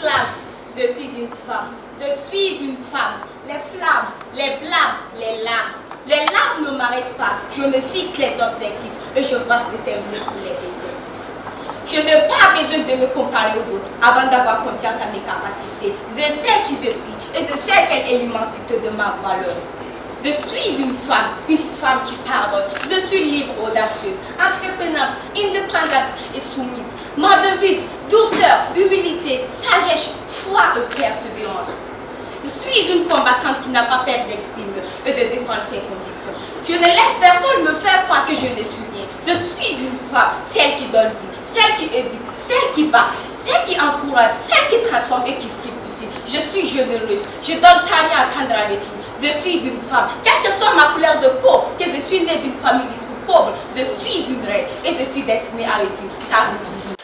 flamme. Je suis une femme. Je suis une femme. Les flammes, les blâmes, les larmes. Les larmes ne m'arrêtent pas. Je me fixe les objectifs et je reste déterminée pour les atteindre. Je n'ai pas besoin de me comparer aux autres avant d'avoir confiance en mes capacités. Je sais qui je suis et je sais quelle est l'immensité de ma valeur. Je suis une femme qui pardonne. Je suis libre, audacieuse, entreprenante, indépendante et soumise. Ma devise, douceur, humilité, sagesse, foi et persévérance. Je suis une combattante qui n'a pas peur d'exprimer et de défendre ses convictions. Je ne laisse personne me faire croire que je ne suis rien. Je suis une femme, celle qui donne vie, celle qui éduque, celle qui bat, celle qui encourage, celle qui transforme et qui fructifie. Je suis généreuse, je donne sans rien attendre à retour. Je suis une femme, quelle que soit ma couleur de peau, que je suis née d'une famille riche ou pauvre, je suis une reine et je suis destinée à réussir car je suis une